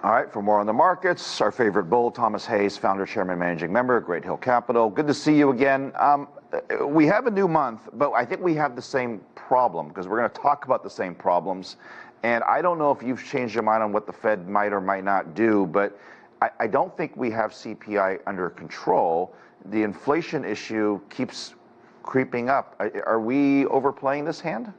All right, for more on the markets, our favorite bull, Thomas Hayes, founder, chairman, managing member, Great Hill Capital. Good to see you again. We have a new month, but I think we have the same problem because we're going to talk about the same problems. And I don't know if you've changed your mind on what the Fed might or might not do, but I don't think we have CPI under control. The inflation issue keeps creeping up. Are we overplaying this hand?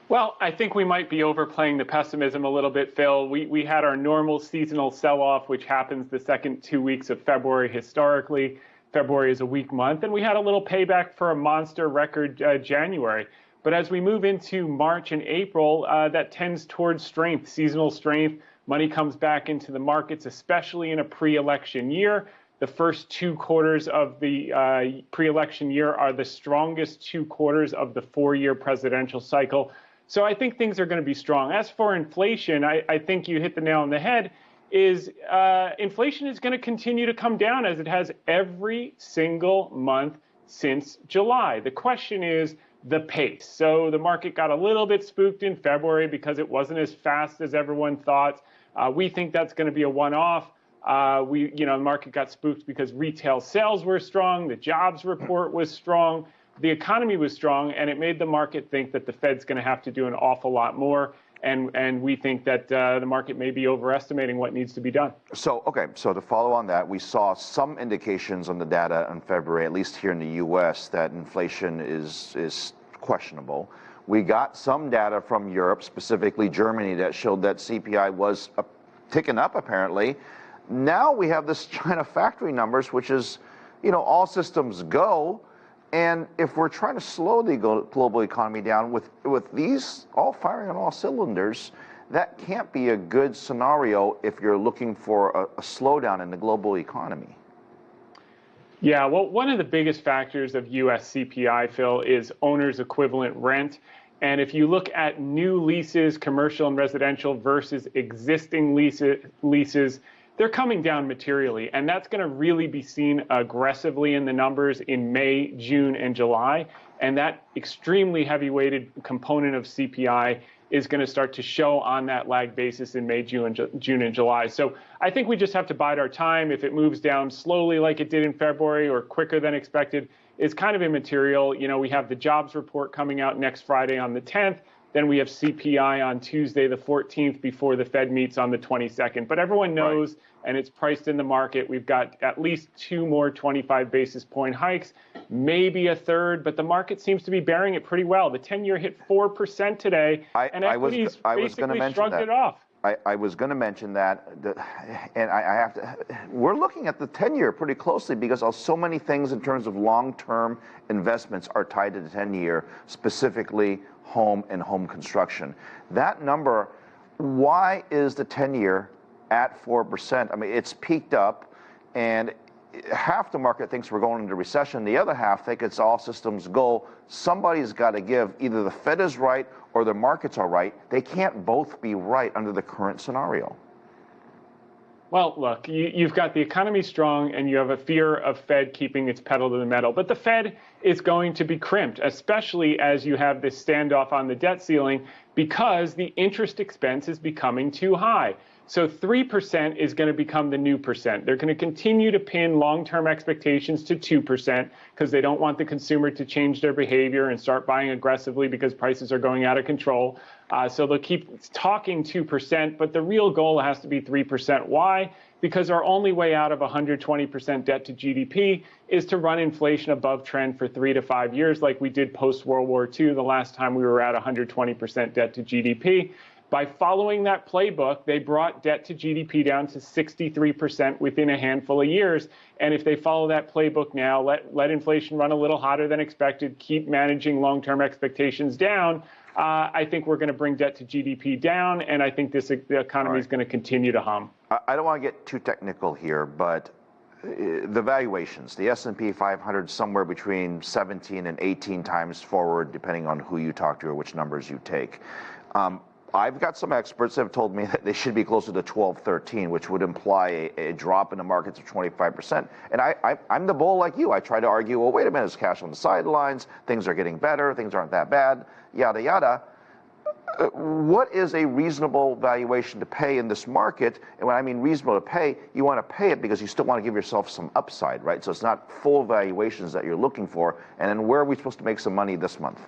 Well, I think we might be overplaying the pessimism a little bit, Phil. We had our normal seasonal sell-off, which happens the second 2 weeks of February historically. February is a weak month, and we had a little payback for a monster record January. But as we move into March and April, that tends towards strength, seasonal strength. Money comes back into the markets, especially in a pre-election year. The first 2 quarters of the pre-election year are the strongest 2 quarters of the 4-year presidential cycle. So I think things are going to be strong. As for inflation, I think you hit the nail on the head, is inflation is going to continue to come down as it has every single month since July. The question is the pace. So the market got a little bit spooked in February because it wasn't as fast as everyone thought. We think that's going to be a one-off. The market got spooked because retail sales were strong, the jobs report was strong, the economy was strong, and it made the market think that the Fed's going to have to do an awful lot more. And we think that the market may be overestimating what needs to be done. So to follow on that, we saw some indications on the data in February, at least here in the U.S., that inflation is questionable. We got some data from Europe, specifically Germany, that showed that CPI was ticking up, apparently. Now we have this China factory numbers, which is, all systems go. And if we're trying to slow the global economy down with these all firing on all cylinders, that can't be a good scenario if you're looking for a slowdown in the global economy. Yeah, well, one of the biggest factors of U.S. CPI, Phil, is owner's equivalent rent. And if you look at new leases, commercial and residential versus existing leases, they're coming down materially, and that's going to really be seen aggressively in the numbers in May, June, and July. And that extremely heavy-weighted component of CPI is going to start to show on that lag basis in May, June, and July. So I think we just have to bide our time. If it moves down slowly like it did in February or quicker than expected, it's kind of immaterial. We have the jobs report coming out next Friday on the 10th. Then we have CPI on Tuesday, the 14th, before the Fed meets on the 22nd. But everyone knows, right, and it's priced in the market, we've got at least 2 more 25 basis point hikes, maybe a third, but the market seems to be bearing it pretty well. The 10-year hit 4% today, and equities basically shrugged it off. I was going to mention that, and I have to. We're looking at the 10-year pretty closely because so many things in terms of long-term investments are tied to the 10-year, specifically home and home construction. That number, why is the 10-year at 4%? I mean, it's peaked up, and half the market thinks we're going into recession. The other half think it's all systems go. Somebody's got to give. Either the Fed is right or the markets are right. They can't both be right under the current scenario. Well, look, you've got the economy strong and you have a fear of Fed keeping its pedal to the metal. But the Fed is going to be crimped, especially as you have this standoff on the debt ceiling, because the interest expense is becoming too high. So 3% is going to become the new percent. They're going to continue to pin long-term expectations to 2% because they don't want the consumer to change their behavior and start buying aggressively because prices are going out of control. So they'll keep talking 2%, but the real goal has to be 3%. Why? Because our only way out of 120% debt to GDP is to run inflation above trend for 3 to 5 years like we did post-World War II, the last time we were at 120% debt to GDP. By following that playbook, they brought debt to GDP down to 63% within a handful of years. And if they follow that playbook now, let inflation run a little hotter than expected, keep managing long-term expectations down, I think we're going to bring debt to GDP down, and I think the economy is going to continue to hum. I don't want to get too technical here, but the valuations, the S&P 500 somewhere between 17 and 18 times forward, depending on who you talk to or which numbers you take. I've got some experts that have told me that they should be closer to 12, 13, which would imply a drop in the markets of 25%. And I'm the bull like you. I try to argue, well, wait a minute, there's cash on the sidelines, things are getting better, things aren't that bad, yada, yada. What is a reasonable valuation to pay in this market? And when I mean reasonable to pay, you want to pay it because you still want to give yourself some upside, right? So it's not full valuations that you're looking for. And then where are we supposed to make some money this month?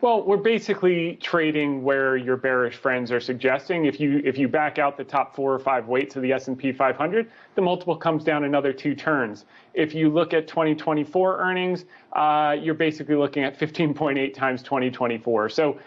Well, we're basically trading where your bearish friends are suggesting. If you back out the top 4 or 5 weights of the S&P 500, the multiple comes down another 2 turns. If you look at 2024 earnings, you're basically looking at 15.8 times 2024. So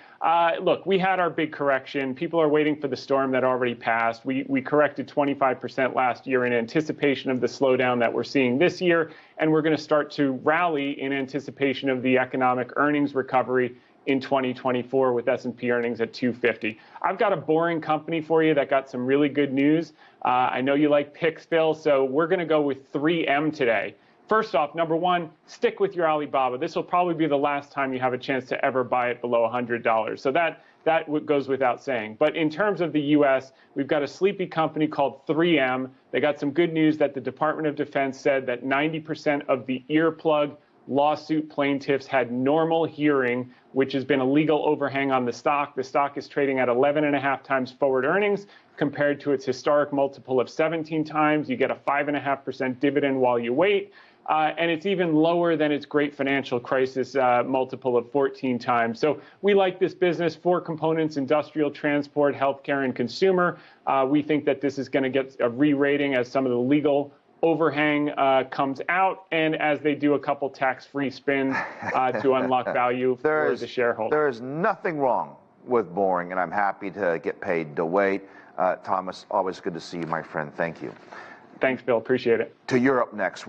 look, we had our big correction. People are waiting for the storm that already passed. We corrected 25% last year in anticipation of the slowdown that we're seeing this year, and we're going to start to rally in anticipation of the economic earnings recovery in 2024 with S&P earnings at 250. I've got a boring company for you that got some really good news. I know you like picks, Phil, so we're going to go with 3M today. First off, number one, stick with your Alibaba. This will probably be the last time you have a chance to ever buy it below $100. So that goes without saying. But in terms of the U.S., we've got a sleepy company called 3M. They got some good news that the Department of Defense said that 90% of the earplug lawsuit plaintiffs had normal hearing, which has been a legal overhang on the stock. The stock is trading at 11.5 times forward earnings compared to its historic multiple of 17 times. You get a 5.5% dividend while you wait. And it's even lower than its great financial crisis multiple of 14 times. So we like this business. 4 components: industrial, transport, healthcare, and consumer. We think that this is going to get a re-rating as some of the legal overhang comes out, and as they do a couple tax-free spins to unlock value for the shareholder. There is nothing wrong with boring, and I'm happy to get paid to wait. Thomas, always good to see you, my friend. Thank you. Thanks, Bill. Appreciate it. To Europe next.